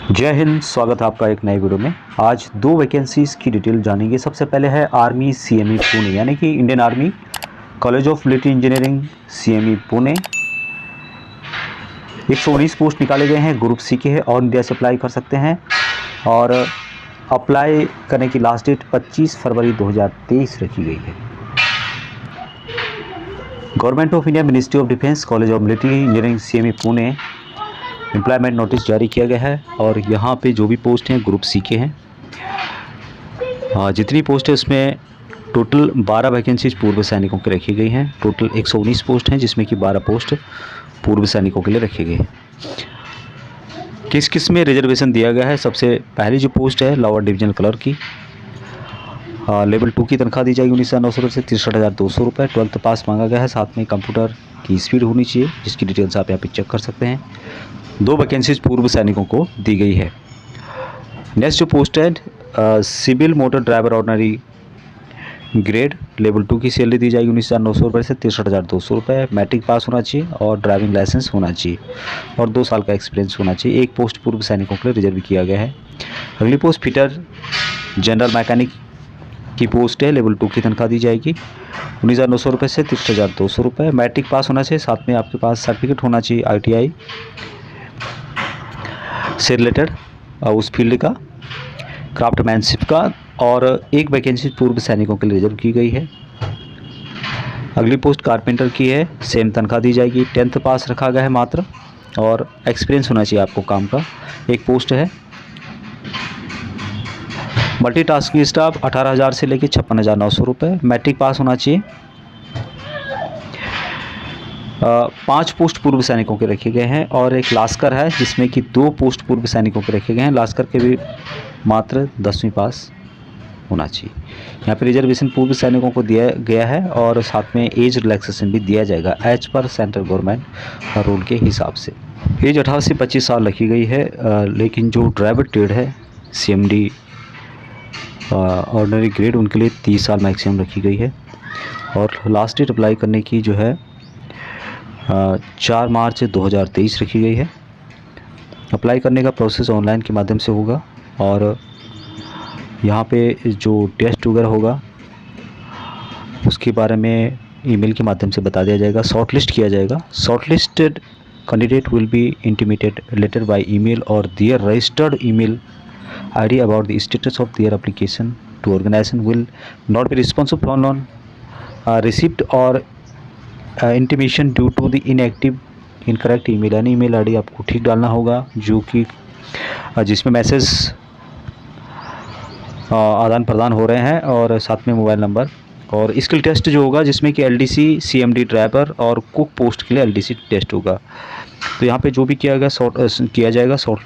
जय हिंद। स्वागत है आपका एक नए वीडियो में। आज दो वैकेंसीज़ की डिटेल जानेंगे। सबसे पहले है आर्मी सीएमई पुणे, यानी कि Indian army college of military engineering CME Pune. 119 post निकाले गए हैं, ग्रुप सी के है और इंडिया से अप्लाई कर सकते हैं। और अप्लाई करने की लास्ट डेट 25 फरवरी 2023 रखी गई है। Government of India, ministry of defence, college of military engineering CME Pune employment notice जारी किया गया है। और यहाँ पे जो भी पोस्ट हैं ग्रुप सी के हैं। जितनी पोस्ट है उसमें टोटल 12 वैकेंसीज पूर्व सैनिकों के रखी गई हैं। टोटल 119 पोस्ट हैं, जिसमें कि 12 पोस्ट पूर्व सैनिकों के लिए रखी गई हैं। किस किस में रिजर्वेशन दिया गया है? सबसे पहली जो पोस्ट है लोअर डिवीजनल क्लर्क की, लेवल 2 की तनख्वाह दी जाएगी 19,900 रुपये से 63,200 रुपये। 12th पास मांगा गया है, साथ में कंप्यूटर की स्पीड होनी चाहिए, जिसकी डिटेल्स आप यहाँ पे चेक कर सकते हैं। 2 वैकेंसीज पूर्व सैनिकों को दी गई है। नेक्स्ट जो पोस्ट है civil motor driver ordinary grade, level 2 की सैलरी दी जाएगी 19,900 रुपये से 63,200 रुपये। मैट्रिक पास होना चाहिए और ड्राइविंग लाइसेंस होना चाहिए और 2 साल का एक्सपीरियंस होना चाहिए। एक पोस्ट पूर्व सैनिकों के लिए रिजर्व किया गया है। अगली पोस्ट फिटर जनरल मैकेनिक की पोस्ट है, लेवल 2 की तनख्वाह दी जाएगी 19,900 रुपये से 63,200 रुपये। मैट्रिक पास होना चाहिए, साथ में आपके पास सर्टिफिकेट होना चाहिए ITI से रिलेटेड उस फील्ड का, क्राफ्टमैनशिप का। और एक वैकेंसी पूर्व सैनिकों के लिए रिजर्व की गई है। अगली पोस्ट कारपेंटर की है, सेम तनख्वाह दी जाएगी। 10th पास रखा गया है मात्र, और एक्सपीरियंस होना चाहिए आपको काम का। एक पोस्ट है मल्टीटास्किंग स्टाफ 18,000 से लेकर 56,900 रुपये। मैट्रिक पास होना चाहिए। 5 पोस्ट पूर्व सैनिकों के रखे गए हैं और एक लास्कर है, जिसमें कि 2 पोस्ट पूर्व सैनिकों के रखे गए हैं। लास्कर के भी मात्र 10वीं पास होना चाहिए। यहाँ पे रिजर्वेशन पूर्व सैनिकों को दिया गया है और साथ में एज रिलैक्सेशन भी दिया जाएगा as per central government rule के हिसाब से। एज 18 से 25 साल रखी गई है। लेकिन जो ड्राइवर ट्रेड है CMD ऑर्डिनरी ग्रेड, उनके लिए 30 साल मैक्सिमम रखी गई है। और लास्ट डेट अप्लाई करने की जो है 4 मार्च 2023 रखी गई है। अप्लाई करने का प्रोसेस ऑनलाइन के माध्यम से होगा और यहाँ पे जो टेस्ट वगैरह होगा उसके बारे में ईमेल के माध्यम से बता दिया जाएगा। शॉर्टलिस्ट किया जाएगा। Shortlisted candidate will be intimated letter by email और there registered email ID about the status of their application to organization will not be responsible for non receipt or intimation due to the incorrect email। यानी email ID आपको ठीक डालना होगा, जो कि जिसमें message आदान प्रदान हो रहे हैं, और साथ में मोबाइल नंबर। और स्किल टेस्ट जो होगा, जिसमें कि LDC CMD ड्राइवर और कुक पोस्ट के लिए LDC टेस्ट होगा। तो यहाँ पे जो भी किया जाएगा शॉर्ट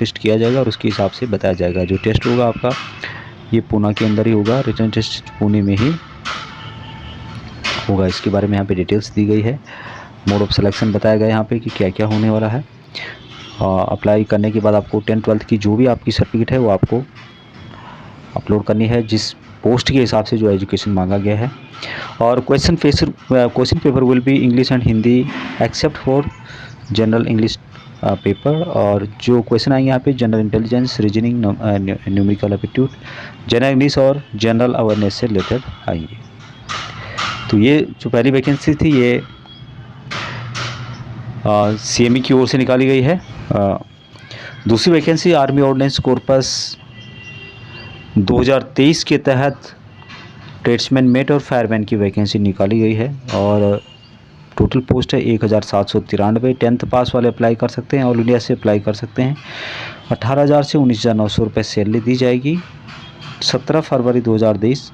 लिस्ट किया जाएगा और उसके हिसाब से बताया जाएगा। जो टेस्ट होगा आपका ये पूना के अंदर ही होगा, रिटर्न टेस्ट पुणे में ही होगा। इसके बारे में यहाँ पे डिटेल्स दी गई है। मोड ऑफ सिलेक्शन बताया गया यहाँ पे कि क्या क्या होने वाला है। अप्लाई करने के बाद आपको 10th 12th की जो भी आपकी सर्टिफिकेट है वो आपको अपलोड करनी है, जिस पोस्ट के हिसाब से जो एजुकेशन मांगा गया है। और question paper will be English and Hindi except for general English paper. और जो क्वेश्चन आएंगे यहाँ पे general intelligence, reasoning, numerical aptitude, general English और जनरल अवेयरनेस से रिलेटेड आएंगे। तो ये जो पहली वैकेंसी थी ये CME की ओर से निकाली गई है। दूसरी वैकेंसी आर्मी ऑर्डिनेंस कॉर्पस 2023 के तहत ट्रेड्समैन मेट और फायरमैन की वैकेंसी निकाली गई है। और टोटल पोस्ट है 1,793। 10th पास वाले अप्लाई कर सकते हैं, ऑल इंडिया से अप्लाई कर सकते हैं। 18,000 से 19,900 रुपये सैलरी दी जाएगी। 17 फरवरी 2023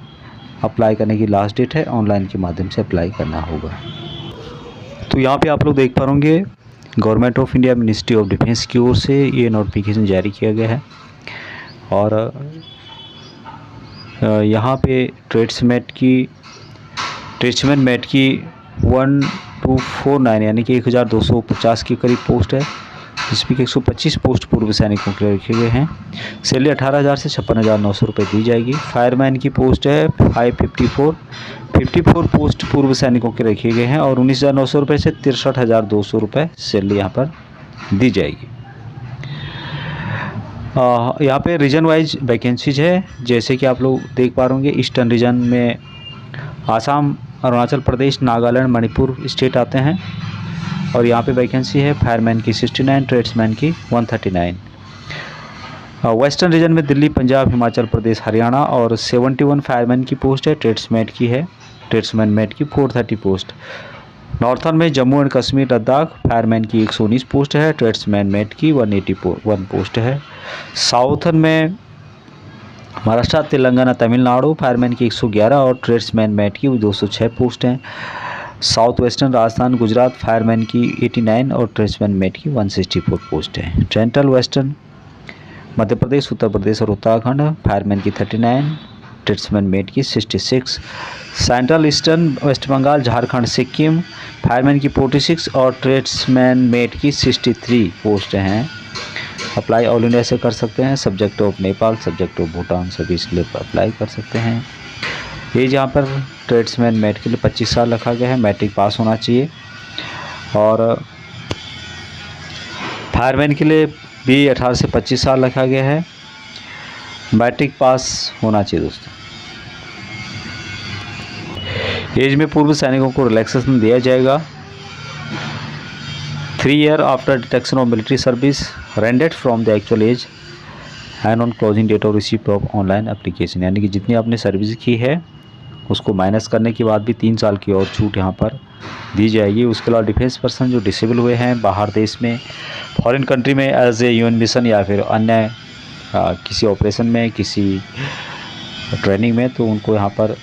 अप्लाई करने की लास्ट डेट है। ऑनलाइन के माध्यम से अप्लाई करना होगा। तो यहाँ पे आप लोग देख पा होंगे government of India, ministry of defence की ओर से ये नोटिफिकेशन जारी किया गया है। और यहाँ पे ट्रेड्समैन मेट की 1249 यानी कि 1,250 के करीब पोस्ट है, जिसमें कि 125 पोस्ट पूर्व सैनिकों के लिए रखे गए हैं। सैलरी 18,000 से 56,900 रुपये दी जाएगी। फायरमैन की पोस्ट है 54 पोस्ट पूर्व सैनिकों के रखे गए हैं और 19,900 रुपये से 63,200 रुपये सैलरी यहाँ पर दी जाएगी। यहाँ पे रीजन वाइज वैकेंसीज है, जैसे कि आप लोग देख पा रहे होंगे। ईस्टर्न रीजन में आसाम, अरुणाचल प्रदेश, नागालैंड, मणिपुर स्टेट आते हैं। और यहाँ पे वैकेंसी है फायरमैन की 69, ट्रेड्समैन की 139। वेस्टर्न रीजन में दिल्ली, पंजाब, हिमाचल प्रदेश, हरियाणा और 71 फायरमैन की पोस्ट है। ट्रेड्समैन की है, ट्रेड्समैन मेट की 430 पोस्ट। नॉर्थर्न में जम्मू एंड कश्मीर, लद्दाख फायरमैन की 119 पोस्ट है। ट्रेड्समैन मेट की 181 पोस्ट है। साउथर्न में महाराष्ट्र, तेलंगाना, तमिलनाडु फायरमैन की 111 और ट्रेड्समैन मेट की 206 पोस्ट हैं। South western Rajasthan, Gujarat fireman की 89 और ट्रेड्समैन मेट की 164 पोस्ट हैं। सेंट्रल वेस्टर्न मध्य प्रदेश, उत्तर प्रदेश और उत्तराखंड फायरमैन की 39, ट्रेड्समैन मेट की 66। Central eastern West Bengal, Jharkhand, Sikkim fireman की 46 और ट्रेड्समैन मेट की 63 पोस्ट हैं। अप्लाई ऑल इंडिया से कर सकते हैं। Subject of Nepal, subject of Bhutan, सभी इसके लिए अप्लाई कर सकते हैं। एज यहाँ पर ट्रेड्समैन मेट के लिए 25 साल रखा गया है। मैट्रिक पास होना चाहिए। और फायरमैन के लिए भी 18 से 25 साल रखा गया है। मैट्रिक पास होना चाहिए दोस्तों। एज में पूर्व सैनिकों को रिलैक्सेशन दिया जाएगा। 3 year after detection of military service rendered from the actual age and on closing date of receipt of online application, यानी कि जितनी आपने सर्विस की है उसको माइनस करने के बाद भी 3 साल की और छूट यहाँ पर दी जाएगी। उसके अलावा डिफेंस पर्सन जो डिसेबल हुए हैं बाहर देश में, फॉरेन कंट्री में एज ए यूएन मिशन या फिर अन्य किसी ऑपरेशन में, किसी ट्रेनिंग में, तो उनको यहाँ पर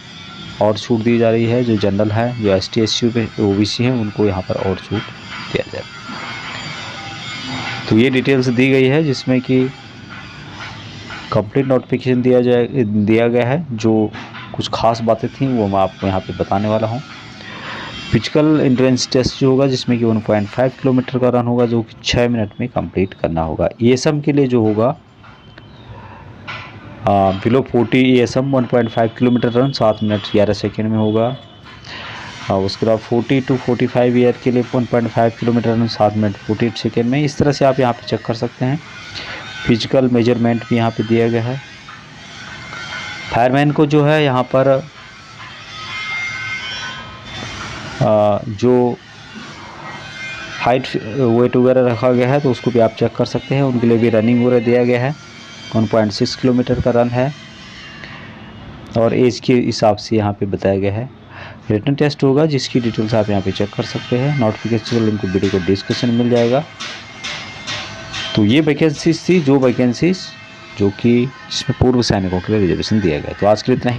और छूट दी जा रही है। जो जनरल है, जो ST SC पे OBC हैं, उनको यहाँ पर और छूट दिया जाए। तो ये डिटेल्स दी गई है जिसमें कि कंप्लीट नोटिफिकेशन दिया गया है। जो कुछ खास बातें थी वो मैं आपको यहाँ पे बताने वाला हूँ। फिजिकल एंट्रेंस टेस्ट जो होगा जिसमें कि 1.5 किलोमीटर का रन होगा, जो कि 6 मिनट में कंप्लीट करना होगा। ESM के लिए जो होगा below 40 ESM 1.5 kilometre run 7 minute 11 second में होगा। उसके बाद 40 to 45 ईयर के लिए 1.5 किलोमीटर रन 7 मिनट 48 सेकेंड में। इस तरह से आप यहाँ पे चेक कर सकते हैं। फिजिकल मेजरमेंट भी यहाँ पे दिया गया है। फायरमैन को जो है यहाँ पर जो हाइट वेट वगैरह रखा गया है तो उसको भी आप चेक कर सकते हैं। उनके लिए भी रनिंग वगैरह दिया गया है। 1.6 किलोमीटर का रन है और एज के हिसाब से यहाँ पे बताया गया है। रिटन टेस्ट होगा जिसकी डिटेल्स आप यहाँ पे चेक कर सकते हैं। नोटिफिकेशन लिंक वीडियो को डिस्क्रिप्शन में मिल जाएगा। तो ये वैकेंसीज थी, जो कि जिसमें पूर्व सैनिकों के लिए रिजर्वेशन दिया गया। तो आज के लिए इतना ही।